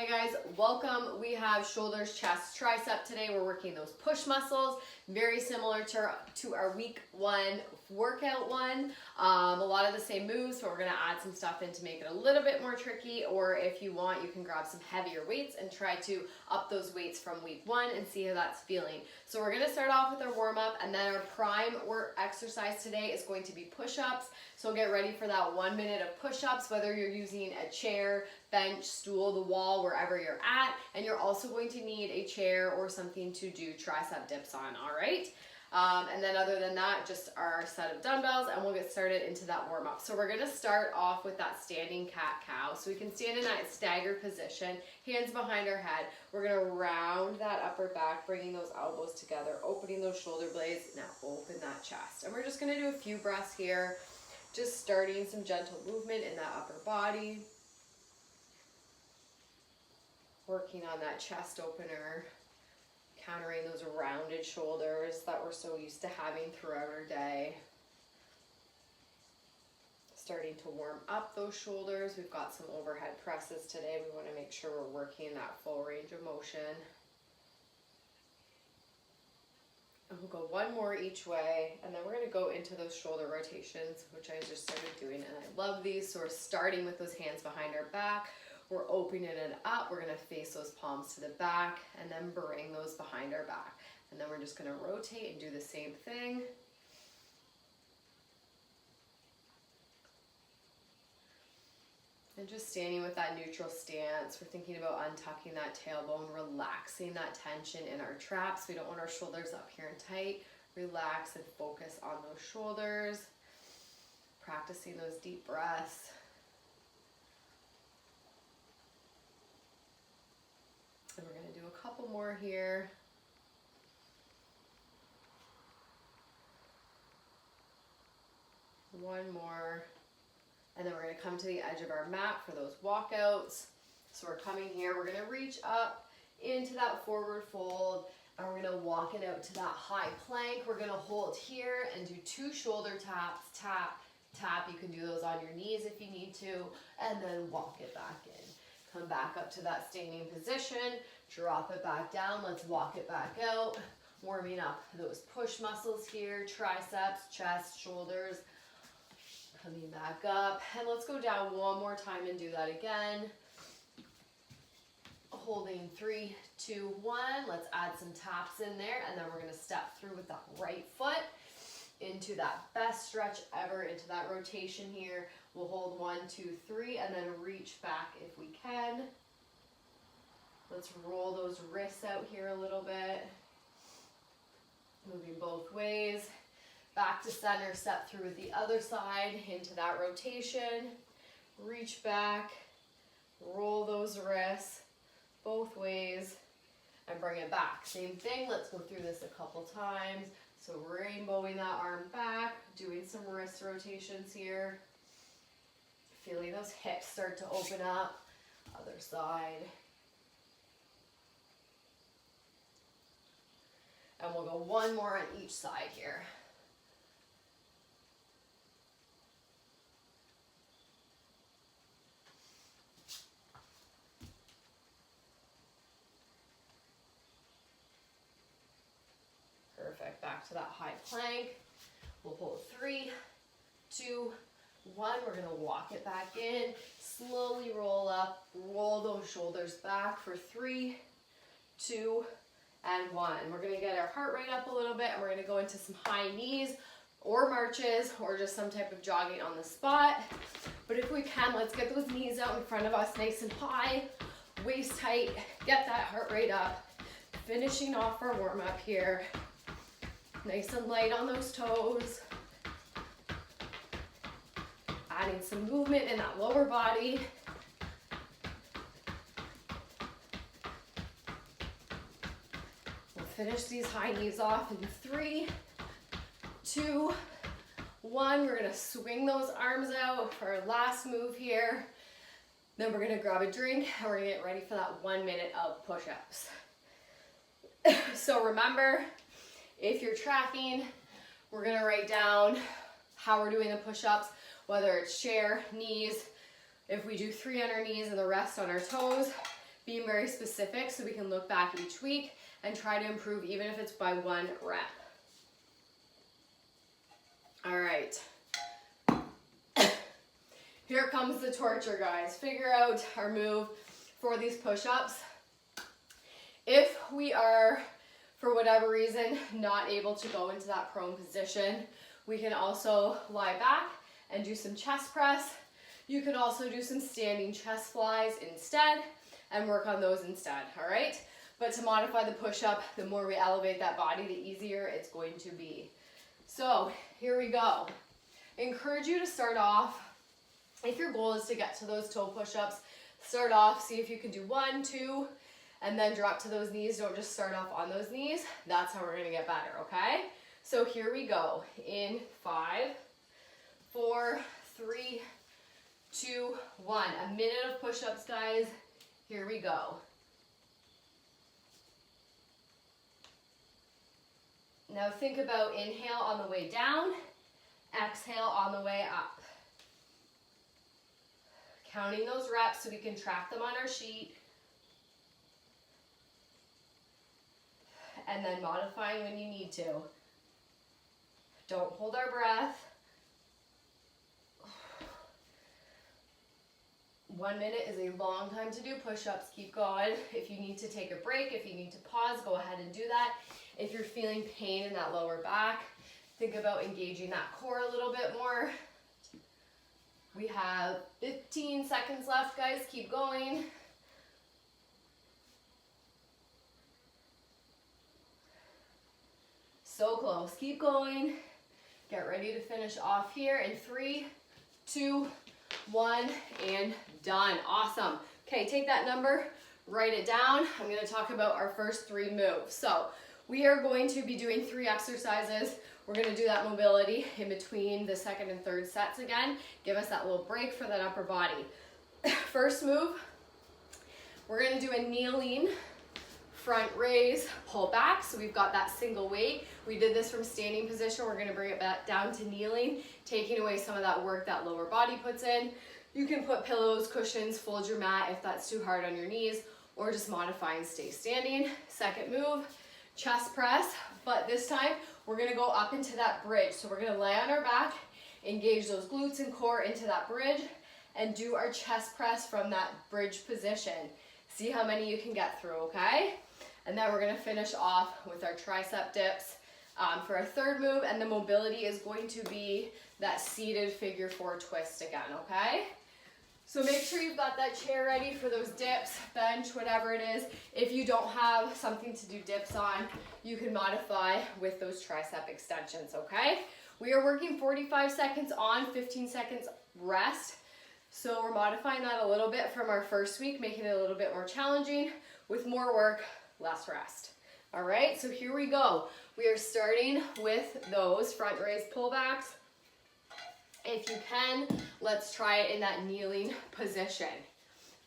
Hey guys, welcome. We have shoulders, chest, tricep today. We're working those push muscles, very similar to our week one workout one. A lot of the same moves, but we're gonna add some stuff in to make it a little bit more tricky, or if you want, you can grab some heavier weights and try to up those weights from week one and see how that's feeling. So we're gonna start off with our warm up, and then our prime work exercise today is going to be push-ups. So get ready for that 1 minute of push-ups, whether you're using a chair, bench, stool, the wall, wherever you're at. And you're also going to need a chair or something to do tricep dips on, all right? And then other than that, just our set of dumbbells, and we'll get started into that warm-up. So we're gonna start off with that standing cat-cow. So we can stand in that staggered position, hands behind our head. We're gonna round that upper back, bringing those elbows together, opening those shoulder blades. Now open that chest. And we're just gonna do a few breaths here, just starting some gentle movement in that upper body. Working on that chest opener, countering those rounded shoulders that we're so used to having throughout our day. Starting to warm up those shoulders. We've got some overhead presses today. We want to make sure we're working that full range of motion. And we'll go one more each way, and then we're going to go into those shoulder rotations, which I just started doing, and I love these. So we're starting with those hands behind our back. We're opening it up. We're gonna face those palms to the back and then bring those behind our back. And then we're just gonna rotate and do the same thing. And just standing with that neutral stance. We're thinking about untucking that tailbone, relaxing that tension in our traps. We don't want our shoulders up here and tight. Relax and focus on those shoulders. Practicing those deep breaths. And we're going to do a couple more here. One more. And then we're going to come to the edge of our mat for those walkouts. So we're coming here. We're going to reach up into that forward fold. And we're going to walk it out to that high plank. We're going to hold here and do 2 shoulder taps. Tap, tap. You can do those on your knees if you need to. And then walk it back in. Come back up to that standing position, drop it back down, let's walk it back out, warming up those push muscles here, triceps, chest, shoulders, coming back up, and let's go down one more time and do that again. Holding 3, 2, 1, let's add some taps in there, and then we're gonna step through with that right foot into that best stretch ever, into that rotation here. We'll hold 1, 2, 3, and then reach back if we can. Let's roll those wrists out here a little bit. Moving both ways. Back to center, step through with the other side, into that rotation. Reach back, roll those wrists both ways, and bring it back. Same thing, let's go through this a couple times. So rainbowing that arm back, doing some wrist rotations here. Feeling those hips start to open up. Other side. And we'll go one more on each side here. Perfect, back to that high plank. We'll hold 3, 2, 1, we're gonna walk it back in, slowly roll up, roll those shoulders back for 3, 2, and 1. We're gonna get our heart rate up a little bit, and we're gonna go into some high knees or marches or just some type of jogging on the spot. But if we can, let's get those knees out in front of us nice and high, waist tight, get that heart rate up. Finishing off our warm up here. Nice and light on those toes. Adding some movement in that lower body. We'll finish these high knees off in 3, 2, 1. We're gonna swing those arms out for our last move here. Then we're gonna grab a drink and we're gonna get ready for that 1 minute of push-ups. So remember, if you're tracking, we're gonna write down how we're doing the push-ups, whether it's chair, knees, if we do 3 on our knees and the rest on our toes, being very specific so we can look back each week and try to improve even if it's by 1 rep. All right. Here comes the torture, guys. Figure out our move for these push-ups. If we are, for whatever reason, not able to go into that prone position, we can also lie back and do some chest press. You can also do some standing chest flies instead and work on those instead, all right? But to modify the push-up, the more we elevate that body, the easier it's going to be. So here we go. Encourage you to start off, if your goal is to get to those toe push-ups, start off, see if you can do 1, 2, and then drop to those knees. Don't just start off on those knees. That's how we're gonna get better, okay? So here we go. In 5, 4, 3, 2, 1. A minute of push-ups, guys. Here we go. Now think about inhale on the way down, exhale on the way up. Counting those reps so we can track them on our sheet. And then modifying when you need to. Don't hold our breath. 1 minute is a long time to do push-ups. Keep going. If you need to take a break, if you need to pause, go ahead and do that. If you're feeling pain in that lower back, think about engaging that core a little bit more. We have 15 seconds left, guys. Keep going. So close. Keep going. Get ready to finish off here in 3, 2, 1, and done. Awesome. Okay, take that number, write it down. I'm going to talk about our first 3 moves. So we are going to be doing 3 exercises. We're going to do that mobility in between the second and third sets again. Give us that little break for that upper body. First move, we're going to do a kneeling front raise, pull back. So we've got that single weight. We did this from standing position. We're going to bring it back down to kneeling, taking away some of that work that lower body puts in. You can put pillows, cushions, fold your mat if that's too hard on your knees, or just modify and stay standing. Second move, chest press, but this time we're going to go up into that bridge. So we're going to lay on our back, engage those glutes and core into that bridge, and do our chest press from that bridge position. See how many you can get through, okay? And then we're going to finish off with our tricep dips for our third move, and the mobility is going to be that seated figure 4 twist again, okay? So make sure you've got that chair ready for those dips, bench, whatever it is. If you don't have something to do dips on, you can modify with those tricep extensions, okay? We are working 45 seconds on, 15 seconds rest. So we're modifying that a little bit from our first week, making it a little bit more challenging with more work, less rest. All right, so here we go. We are starting with those front raise pullbacks. If you can, let's try it in that kneeling position.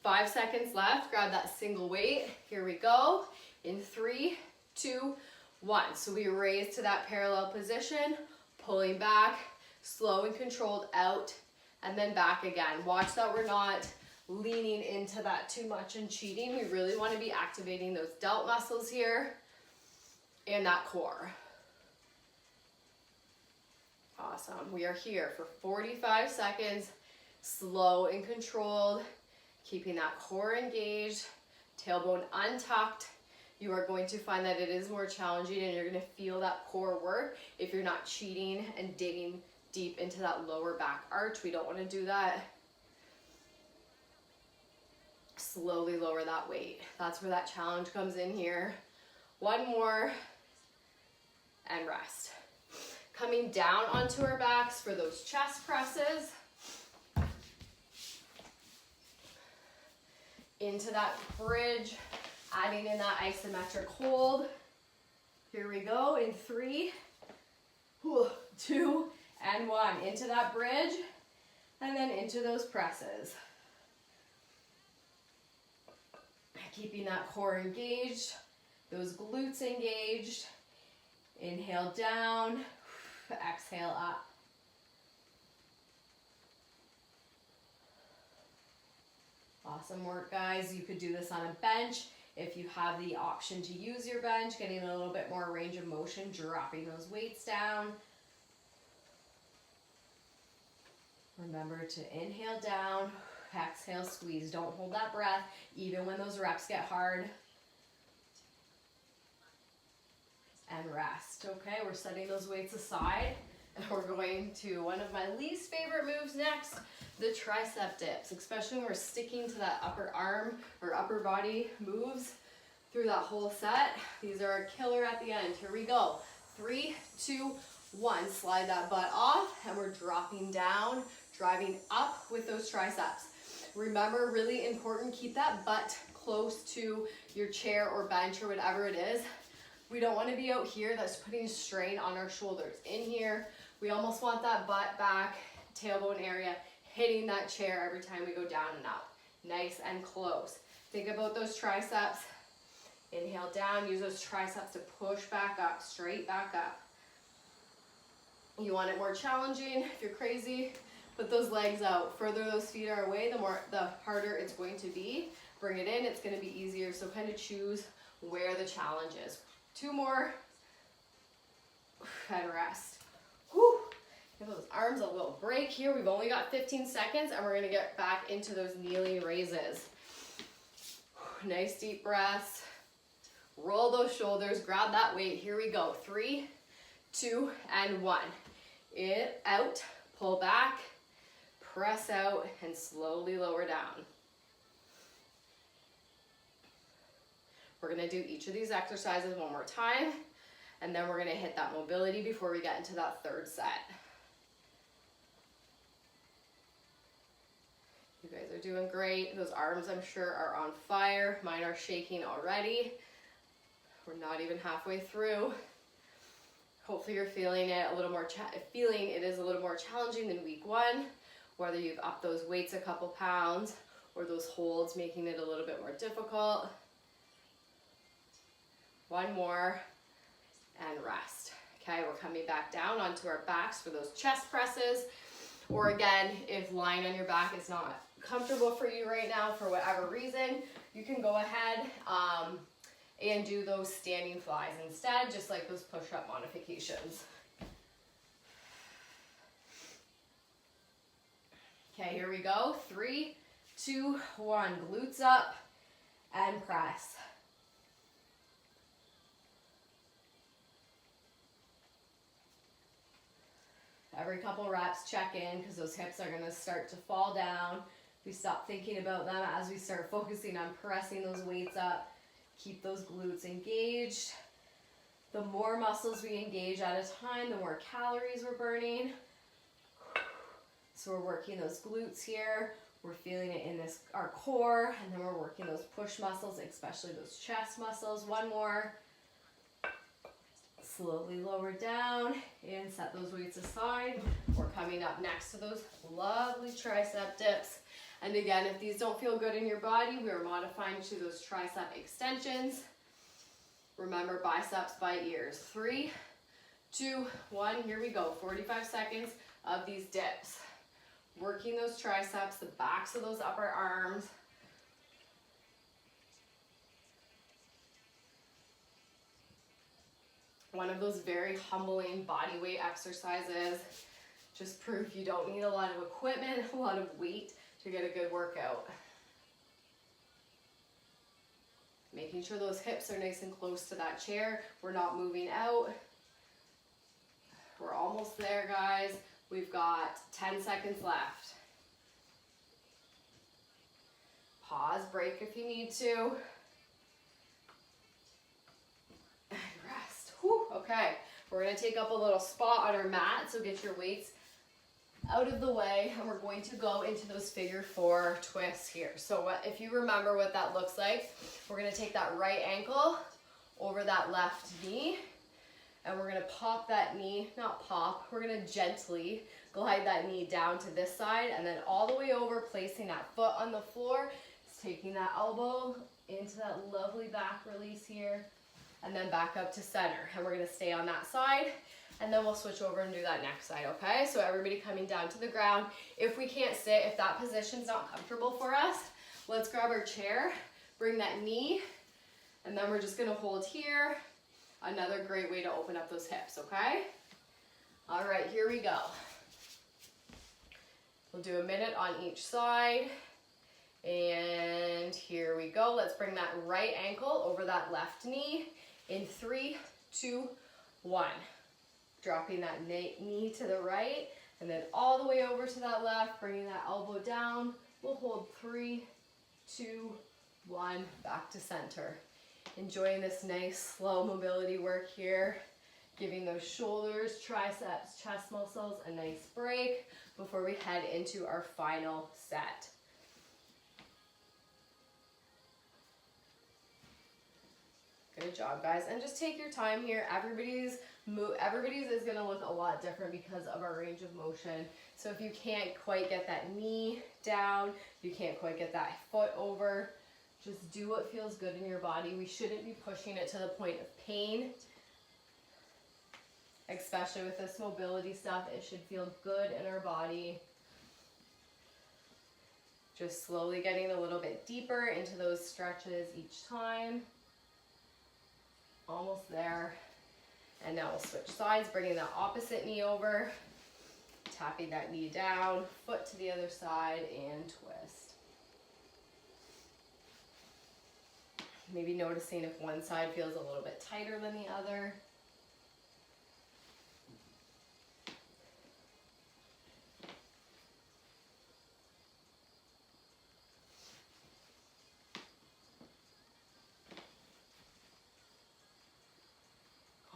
5 seconds left, grab that single weight. Here we go, in 3, 2, 1. So we raise to that parallel position, pulling back, slow and controlled out, and then back again. Watch that we're not leaning into that too much and cheating. We really want to be activating those delt muscles here and that core. Awesome. We are here for 45 seconds, slow and controlled, keeping that core engaged, tailbone untucked. You are going to find that it is more challenging, and you're going to feel that core work if you're not cheating and digging deep into that lower back arch. We don't want to do that. Slowly lower that weight. That's where that challenge comes in here. 1 more and rest. Coming down onto our backs for those chest presses. Into that bridge, adding in that isometric hold. Here we go in 3, 2, and 1. Into that bridge, and then into those presses. Keeping that core engaged, those glutes engaged. Inhale down, exhale up. Awesome work, guys. You could do this on a bench. If you have the option to use your bench, getting a little bit more range of motion, dropping those weights down. Remember to inhale down, exhale, squeeze. Don't hold that breath, even when those reps get hard. And rest. Okay, we're setting those weights aside, and we're going to one of my least favorite moves next, the tricep dips, especially when we're sticking to that upper arm or upper body moves through that whole set. These are a killer at the end. Here we go. 3, 2, 1. Slide that butt off, and we're dropping down, driving up with those triceps. Remember, really important, keep that butt close to your chair or bench or whatever it is. We don't want to be out here. That's putting strain on our shoulders. In here, we almost want that butt back, tailbone area, hitting that chair every time we go down and up. Nice and close. Think about those triceps. Inhale down, use those triceps to push back up, straight back up. You want it more challenging. If you're crazy, put those legs out. Further those feet are away, the harder it's going to be. Bring it in, it's going to be easier. So kind of choose where the challenge is. 2 more, and rest. Whew. Give those arms a little break here. We've only got 15 seconds, and we're gonna get back into those kneeling raises. Nice deep breaths. Roll those shoulders, grab that weight. Here we go. 3, 2, and 1. In, out, pull back, press out, and slowly lower down. We're gonna do each of these exercises one more time, and then we're gonna hit that mobility before we get into that third set. You guys are doing great. Those arms, I'm sure, are on fire. Mine are shaking already. We're not even halfway through. Hopefully you're feeling it a little more, it is a little more challenging than week 1, whether you've upped those weights a couple pounds or those holds making it a little bit more difficult. 1 more, and rest. Okay, we're coming back down onto our backs for those chest presses. Or again, if lying on your back is not comfortable for you right now for whatever reason, you can go ahead and do those standing flies instead, just like those push-up modifications. Okay, here we go. 3, 2, 1. Glutes up and press. Every couple reps, check in, because those hips are gonna start to fall down. We stop thinking about them as we start focusing on pressing those weights up. Keep those glutes engaged. The more muscles we engage at a time, the more calories we're burning. So we're working those glutes here. We're feeling it in our core, and then we're working those push muscles, especially those chest muscles. 1 more. Slowly lower down and set those weights aside. We're coming up next to those lovely tricep dips. And again, if these don't feel good in your body, we are modifying to those tricep extensions. Remember, biceps by ears. 3, 2, 1, here we go. 45 seconds of these dips. Working those triceps, the backs of those upper arms. One of those very humbling body weight exercises. Just proof you don't need a lot of equipment, a lot of weight to get a good workout. Making sure those hips are nice and close to that chair. We're not moving out. We're almost there, guys. We've got 10 seconds left. Pause, break if you need to. And rest. Whew. Okay, we're gonna take up a little spot on our mat, so get your weights out of the way, and we're going to go into those figure 4 twists here. So if you remember what that looks like, we're gonna take that right ankle over that left knee, and we're gonna pop that knee, not pop, we're gonna gently glide that knee down to this side, and then all the way over, placing that foot on the floor, taking that elbow into that lovely back release here, and then back up to center. And we're gonna stay on that side, and then we'll switch over and do that next side, okay? So everybody coming down to the ground. If we can't sit, if that position's not comfortable for us, Let's grab our chair, bring that knee, and then we're just gonna hold here. Another great way to open up those hips, okay? All right, here we go. We'll do a minute on each side. And here we go. Let's bring that right ankle over that left knee in 3, 2, 1. Dropping that knee to the right and then all the way over to that left, bringing that elbow down. We'll hold 3, 2, 1, back to center. Enjoying this nice slow mobility work here. Giving those shoulders, triceps, chest muscles a nice break before we head into our final set. Good job, guys. And just take your time here. Everybody's is gonna look a lot different because of our range of motion. So if you can't quite get that knee down, you can't quite get that foot over, just do what feels good in your body. We shouldn't be pushing it to the point of pain, especially with this mobility stuff. It should feel good in our body. Just slowly getting a little bit deeper into those stretches each time. Almost there. And now we'll switch sides, bringing that opposite knee over, tapping that knee down, foot to the other side, and twist. Maybe noticing if one side feels a little bit tighter than the other.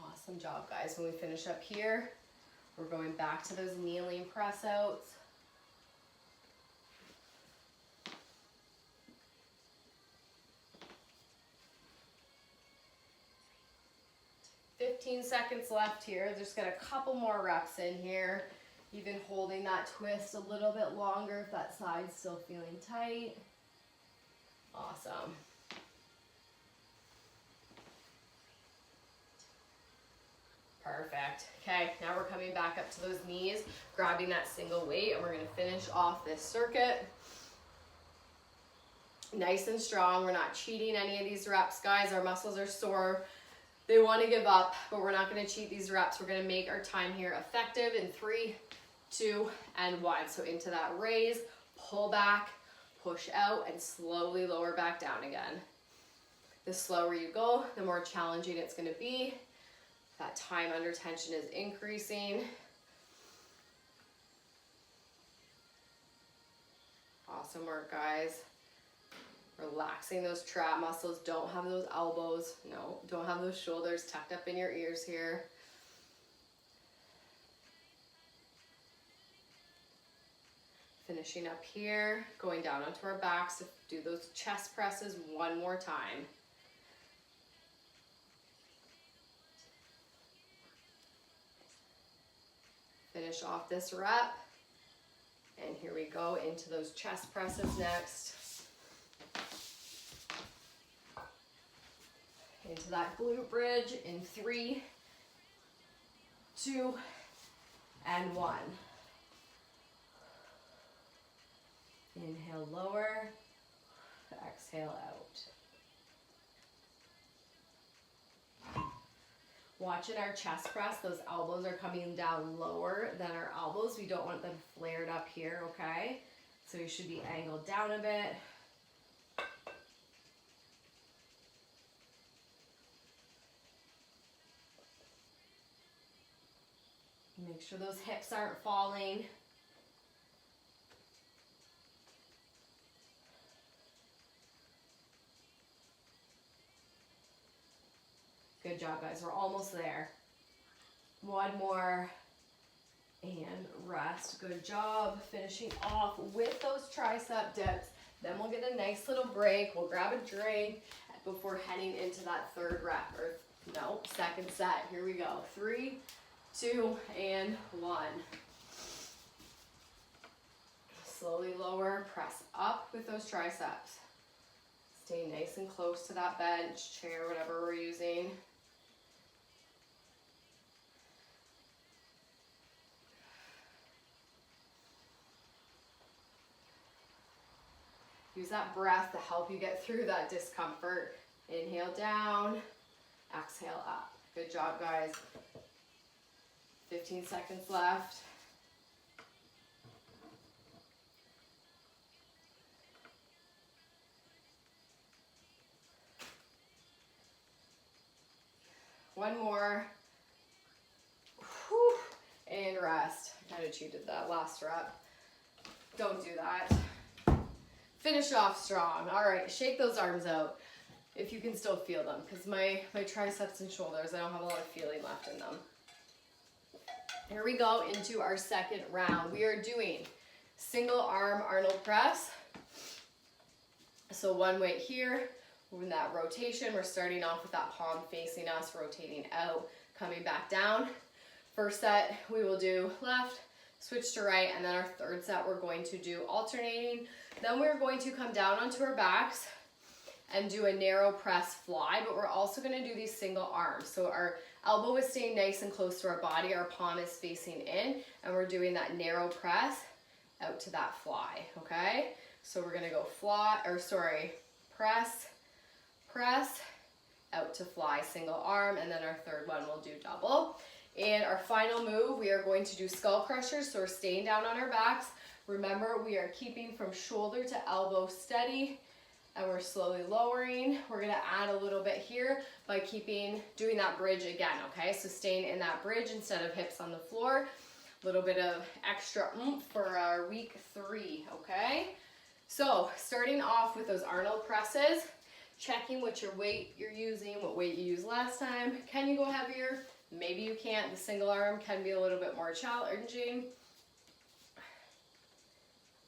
Awesome job, guys. When we finish up here, we're going back to those kneeling press outs. "15 seconds left here. Just got a couple more reps in here. Even holding that twist a little bit longer if that side's still feeling tight. Awesome. Perfect. Okay, now we're coming back up to those knees, grabbing that single weight, and we're gonna finish off this circuit. Nice and strong. We're not cheating any of these reps, guys. Our muscles are sore. They want to give up, but we're not gonna cheat these reps. We're gonna make our time here effective in 3, 2, and 1. So into that raise, pull back, push out, and slowly lower back down again. The slower you go, the more challenging it's gonna be. That time under tension is increasing. Awesome work, guys. Relaxing those trap muscles. Don't have those elbows. No, don't have those shoulders tucked up in your ears here. Finishing up here, going down onto our backs to do those chest presses one more time. Finish off this rep. And here we go into those chest presses next. Into that glute bridge in 3, 2, and 1. Inhale, lower. Exhale, out. Watching our chest press, those elbows are coming down lower than our elbows. We don't want them flared up here, okay? So you should be angled down a bit. Make sure those hips aren't falling. Good job, guys. We're almost there. One more. And rest. Good job. Finishing off with those tricep dips. Then we'll get a nice little break. We'll grab a drink before heading into that third rep. Or no, second set. Here we go. 3, 2, and 1. Slowly lower. Press up with those triceps. Stay nice and close to that bench, chair, whatever we're using. Use that breath to help you get through that discomfort. Inhale down, exhale up. Good job, guys. 15 seconds left. One more. Whew. And rest. I kind of cheated that last rep. Don't do that. Finish off strong. All right, shake those arms out if you can still feel them, because my triceps and shoulders, I don't have a lot of feeling left in them. Here we go into our second round. We are doing single arm Arnold press. So one weight here, moving that rotation. We're starting off with that palm facing us, rotating out, coming back down. First set, we will do left, switch to right, and then our third set, we're going to do alternating. Then we're going to come down onto our backs and do a narrow press fly, but we're also gonna do these single arms. So our elbow is staying nice and close to our body, our palm is facing in, and we're doing that narrow press out to that fly, okay? So we're gonna go press, press, out to fly, single arm, and then our third one we'll do double. And our final move, we are going to do skull crushers, so we're staying down on our backs. Remember, we are keeping from shoulder to elbow steady, and we're slowly lowering. We're gonna add a little bit here by doing that bridge again, okay? So staying in that bridge instead of hips on the floor. A little bit of extra oomph for our week 3, okay? So starting off with those Arnold presses, checking what your weight you're using, what weight you used last time. Can you go heavier? Maybe you can't. The single arm can be a little bit more challenging.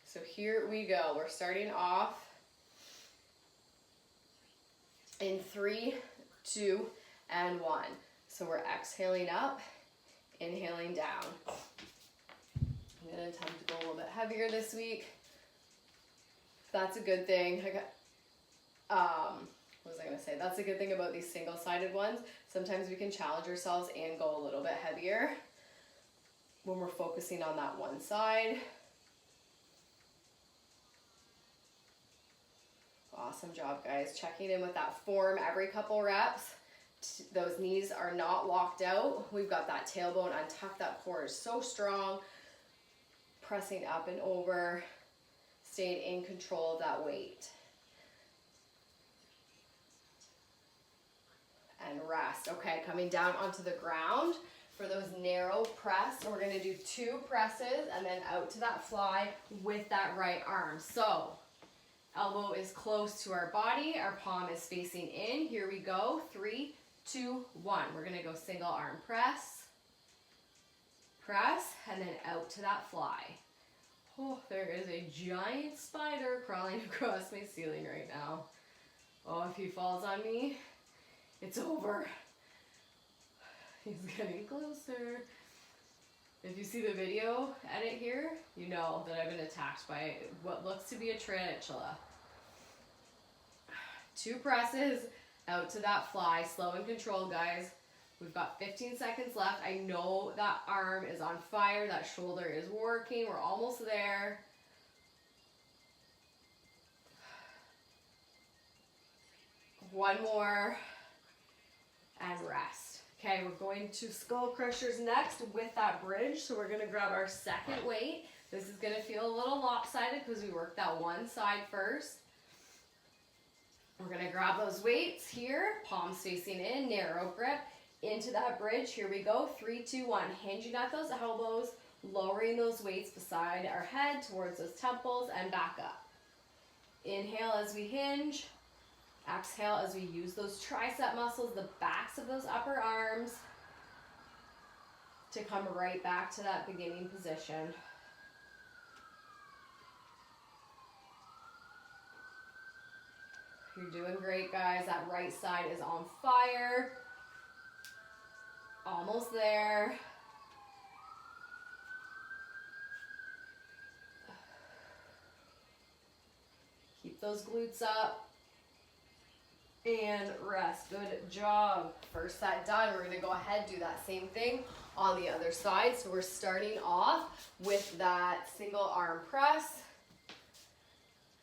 So here we go. We're starting off in 3, 2, and 1. So we're exhaling up, inhaling down. I'm gonna attempt to go a little bit heavier this week. That's a good thing. What was I gonna say? That's a good thing about these single-sided ones. Sometimes we can challenge ourselves and go a little bit heavier when we're focusing on that one side. Awesome job, guys. Checking in with that form every couple reps. Those knees are not locked out. We've got that tailbone untucked. That core is so strong. Pressing up and over, staying in control of that weight. And rest. Okay, coming down onto the ground for those narrow press. We're gonna do 2 presses and then out to that fly with that right arm. So elbow is close to our body, our palm is facing in. Here we go, 3, 2, 1. We're gonna go single arm press, press, and then out to that fly. Oh, there is a giant spider crawling across my ceiling right now. Oh, if he falls on me, it's over. He's getting closer. If you see the video edit here, you know that I've been attacked by what looks to be a tarantula. 2 presses, out to that fly, slow and controlled, guys. We've got 15 seconds left. I know that arm is on fire, that shoulder is working, we're almost there. One more, and rest. Okay, we're going to skull crushers next with that bridge. So we're gonna grab our second weight. This is gonna feel a little lopsided because we worked that one side first. We're gonna grab those weights here, palms facing in, narrow grip, into that bridge. Here we go, 3, 2, 1. Hinging at those elbows, lowering those weights beside our head towards those temples and back up. Inhale as we hinge. Exhale as we use those tricep muscles, the backs of those upper arms, to come right back to that beginning position. You're doing great, guys. That right side is on fire. Almost there. Keep those glutes up. And rest. Good job. First set done. We're going to go ahead and do that same thing on the other side. So we're starting off with that single arm press.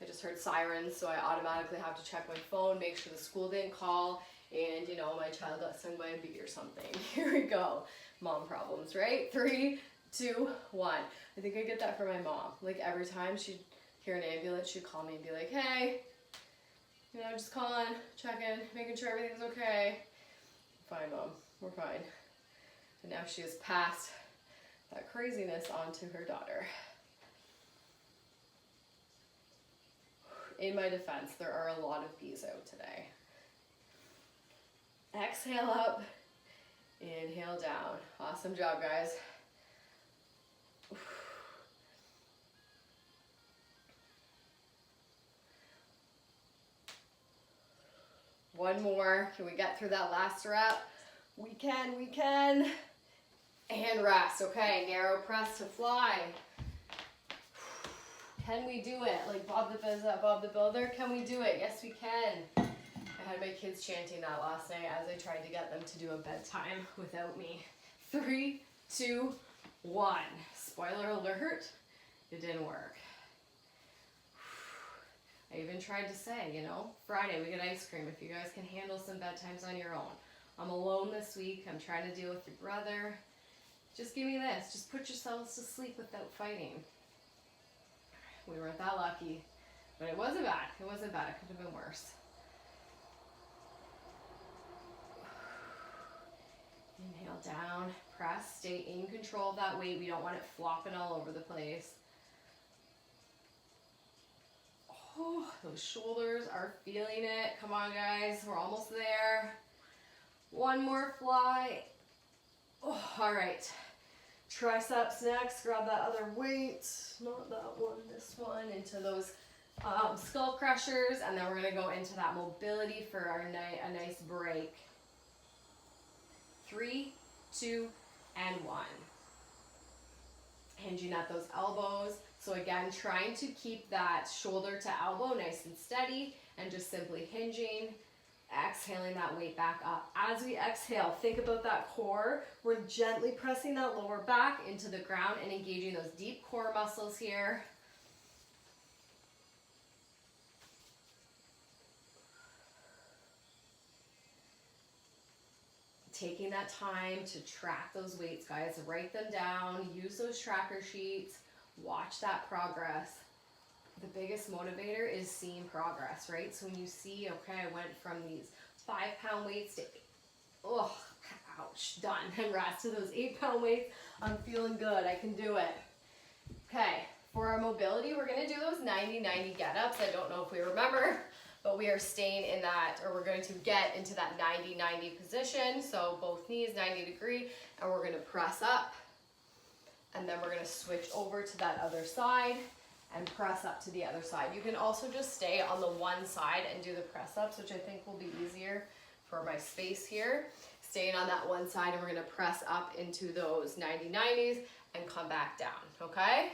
I just heard sirens, so I automatically have to check my phone, make sure the school didn't call, and you know, my child got stung by a bee or something. Here we go. Mom problems, right? 3, 2, 1. I think I get that from my mom. Like every time she'd hear an ambulance, she'd call me and be like, hey, you know, just calling, checking, making sure everything's okay. Fine, Mom, we're fine. And now she has passed that craziness on to her daughter. In my defense, there are a lot of bees out today. Exhale up, inhale down. Awesome job, guys. One more. Can we get through that last rep? We can, we can. And rest. Okay, narrow press to fly. Can we do it? Like Bob the Builder, can we do it? Yes, we can. I had my kids chanting that last night as I tried to get them to do a bedtime without me. 3, 2, 1. Spoiler alert, it didn't work. I even tried to say, you know, Friday we get ice cream if you guys can handle some bedtimes on your own. I'm alone this week. I'm trying to deal with your brother. Just give me this. Just put yourselves to sleep without fighting. We weren't that lucky, but it wasn't bad. It wasn't bad. It could have been worse. Inhale down, press, stay in control of that weight. We don't want it flopping all over the place. Oh, those shoulders are feeling it. Come on, guys. We're almost there. One more fly. Oh, all right. Triceps next. Grab that other weight. Not that one, this one. Into those skull crushers. And then we're going to go into that mobility for our a nice break. 3, 2, and 1. Hinging at those elbows. So again, trying to keep that shoulder to elbow nice and steady and just simply hinging, exhaling that weight back up. As we exhale, think about that core. We're gently pressing that lower back into the ground and engaging those deep core muscles here. Taking that time to track those weights, guys. Write them down, use those tracker sheets. Watch that progress. The biggest motivator is seeing progress, right? So when you see, okay, I went from these 5-pound weights to, oh, ouch, done. And rest to those 8-pound weights. I'm feeling good. I can do it. Okay, for our mobility, we're going to do those 90-90 get-ups. I don't know if we remember, but we are staying in that, or we're going to get into that 90-90 position. So both knees 90 degree, and we're going to press up. And then we're going to switch over to that other side and press up to the other side. You can also just stay on the one side and do the press ups, which I think will be easier for my space here. Staying on that one side, and we're going to press up into those 90-90s and come back down, okay?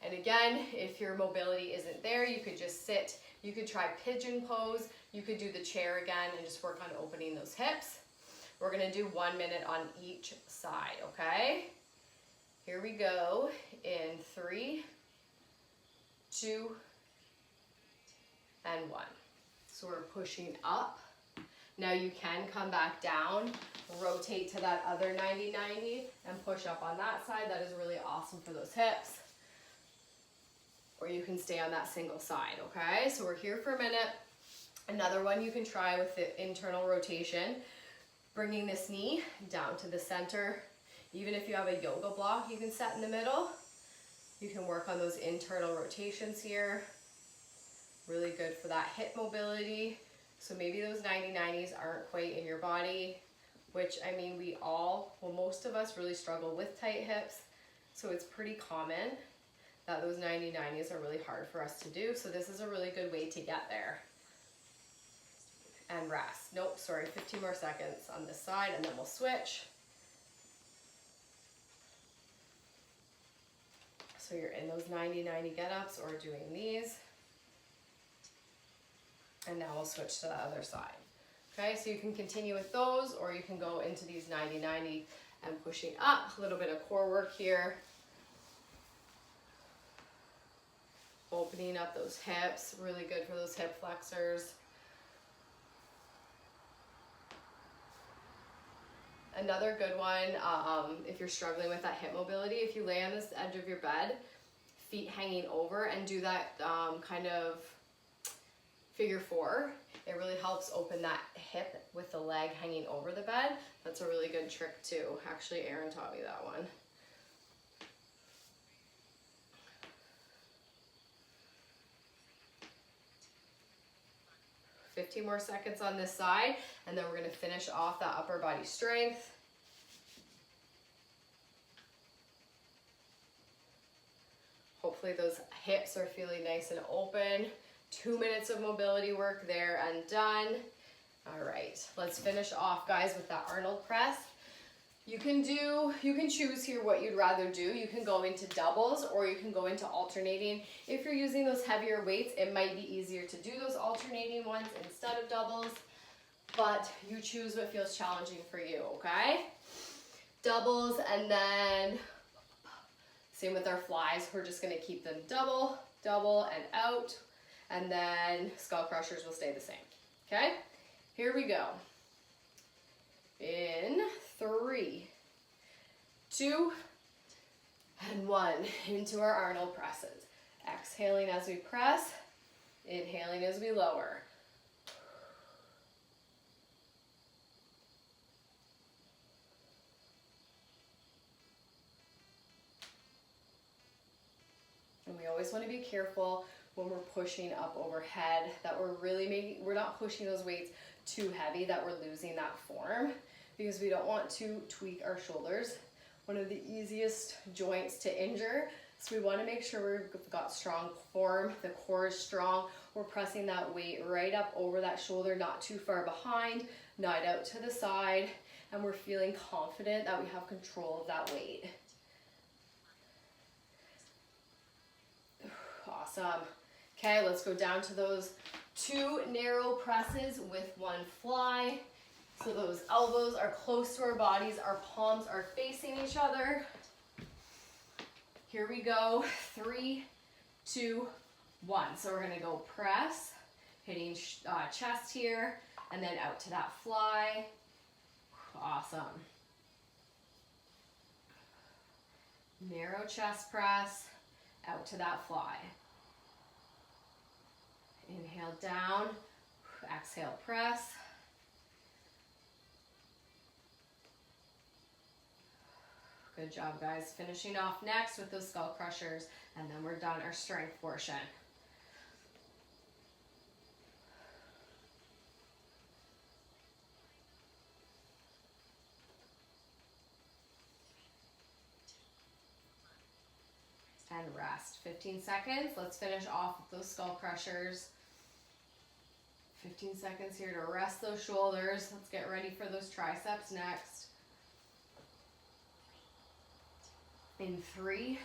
And again, if your mobility isn't there, you could just sit. You could try pigeon pose. You could do the chair again and just work on opening those hips. We're going to do 1 minute on each side, okay? Here we go in 3, 2, and 1. So we're pushing up. Now you can come back down, rotate to that other 90-90 and push up on that side. That is really awesome for those hips. Or you can stay on that single side, okay? So we're here for a minute. Another one you can try with the internal rotation, bringing this knee down to the center. Even if you have a yoga block you can set in the middle, you can work on those internal rotations here. Really good for that hip mobility. So maybe those 90-90s aren't quite in your body, which I mean most of us really struggle with tight hips. So it's pretty common that those 90-90s are really hard for us to do. So this is a really good way to get there. And rest. Nope, sorry, 15 more seconds on this side and then we'll switch. So you're in those 90-90 get-ups or doing these. And now we'll switch to the other side. Okay, so you can continue with those or you can go into these 90-90 and pushing up. A little bit of core work here. Opening up those hips, really good for those hip flexors. Another good one, if you're struggling with that hip mobility, if you lay on this edge of your bed, feet hanging over, and do that kind of figure 4, it really helps open that hip with the leg hanging over the bed. That's a really good trick too. Actually, Aaron taught me that one. $15 more seconds on this side, and then we're going to finish off that upper body strength. Hopefully those hips are feeling nice and open. 2 minutes of mobility work there and done. All right, let's finish off, guys, with that Arnold press. You can choose here what you'd rather do. You can go into doubles or you can go into alternating. If you're using those heavier weights, it might be easier to do those alternating ones instead of doubles, but you choose what feels challenging for you, okay? Doubles, and then same with our flies. We're just gonna keep them double, double, and out, and then skull crushers will stay the same, okay? Here we go. In 3, 2, and 1, into our Arnold presses. Exhaling as we press, inhaling as we lower. And we always want to be careful when we're pushing up overhead that we're not pushing those weights too heavy that we're losing that form, because we don't want to tweak our shoulders. One of the easiest joints to injure. So we want to make sure we've got strong form, the core is strong. We're pressing that weight right up over that shoulder, not too far behind, not out to the side, and we're feeling confident that we have control of that weight. Awesome. Okay, let's go down to those 2 narrow presses with 1 fly. So those elbows are close to our bodies, our palms are facing each other. Here we go, 3, 2, 1. So we're gonna go press, hitting chest here, and then out to that fly. Awesome. Narrow chest press, out to that fly. Inhale down, exhale press. Good job, guys. Finishing off next with those skull crushers, and then we're done our strength portion. And rest. 15 seconds. Let's finish off with those skull crushers. 15 seconds here to rest those shoulders. Let's get ready for those triceps next. In 3,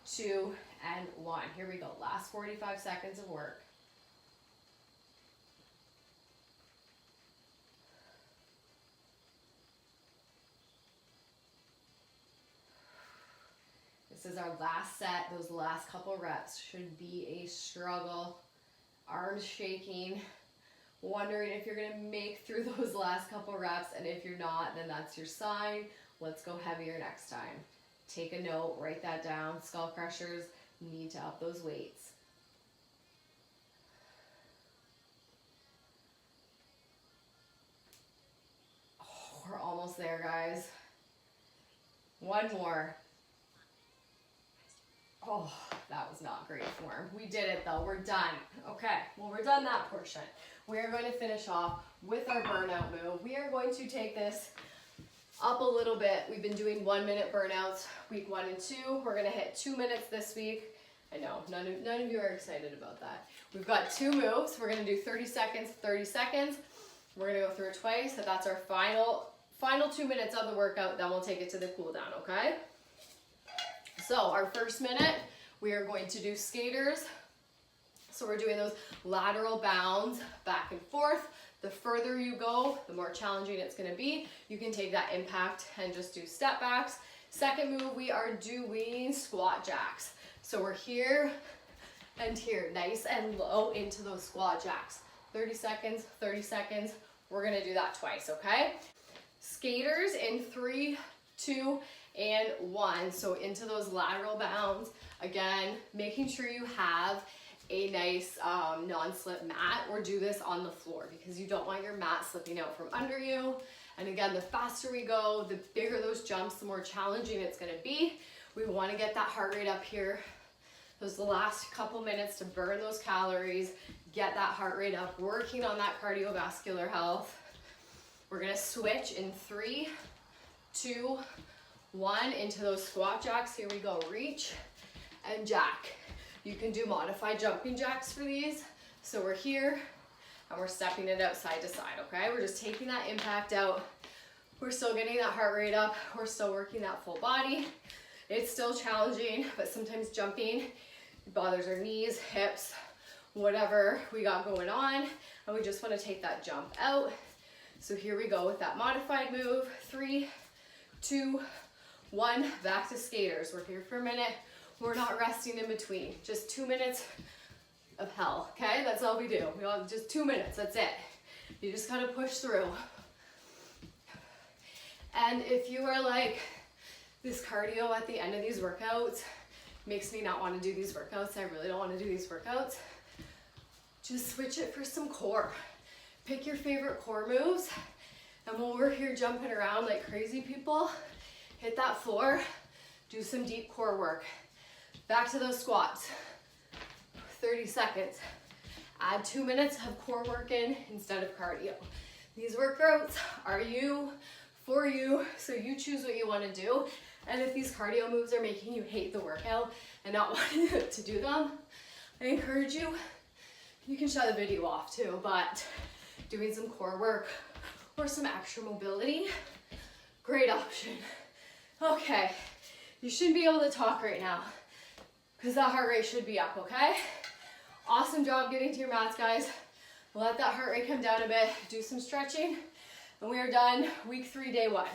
2, and 1. Here we go. Last 45 seconds of work. This is our last set. Those last couple reps should be a struggle. Arms shaking, wondering if you're gonna make through those last couple reps, and if you're not, then that's your sign. Let's go heavier next time. Take a note, write that down. Skull crushers, need to up those weights. Oh, we're almost there, guys. 1 more. Oh, that was not great form. We did it though, we're done. Okay, well, we're done that portion. We are going to finish off with our burnout move. We are going to take this up a little bit. We've been doing 1-minute burnouts week 1 and 2. We're gonna hit 2 minutes this week. I know, none of you are excited about that. We've got 2 moves. We're gonna do 30 seconds, 30 seconds. We're gonna go through it twice. So that's our final 2 minutes of the workout. Then we'll take it to the cool down, okay? So our first minute, we are going to do skaters. So we're doing those lateral bounds back and forth. The further you go, the more challenging it's gonna be. You can take that impact and just do step backs. Second move, we are doing squat jacks. So we're here, And here, nice and low into those squat jacks. 30 seconds, 30 seconds. We're gonna do that twice, okay? Skaters in 3, 2, and 1. So into those lateral bounds. Again, making sure you have a nice non-slip mat, or do this on the floor because you don't want your mat slipping out from under you. And again, the faster we go, the bigger those jumps, the more challenging it's gonna be. We wanna get that heart rate up here. Those last couple minutes to burn those calories, get that heart rate up, working on that cardiovascular health. We're gonna switch in 3, 2, 1 into those squat jacks. Here we go, reach and jack. You can do modified jumping jacks for these. So we're here and we're stepping it out side to side, okay? We're just taking that impact out. We're still getting that heart rate up. We're still working that full body. It's still challenging, but sometimes jumping bothers our knees, hips, whatever we got going on, and we just want to take that jump out. So here we go with that modified move. 3, 2, 1, back to skaters. We're here for a minute. We're not resting in between. Just 2 minutes of hell, okay? That's all we do. We all just 2 minutes, that's it. You just gotta push through. And if you are like, this cardio at the end of these workouts makes me not want to do these workouts, I really don't want to do these workouts, just switch it for some core. Pick your favorite core moves, and when we're here jumping around like crazy people, hit that floor, do some deep core work. Back to those squats, 30 seconds. Add 2 minutes of core work in instead of cardio. These workouts are for you, so you choose what you want to do. And if these cardio moves are making you hate the workout and not wanting to do them, I encourage you, you can shut the video off too, but doing some core work or some extra mobility, great option. Okay, you shouldn't be able to talk right now because that heart rate should be up, okay? Awesome job getting to your mats, guys. Let that heart rate come down a bit, do some stretching, and we are done week 3, day 1.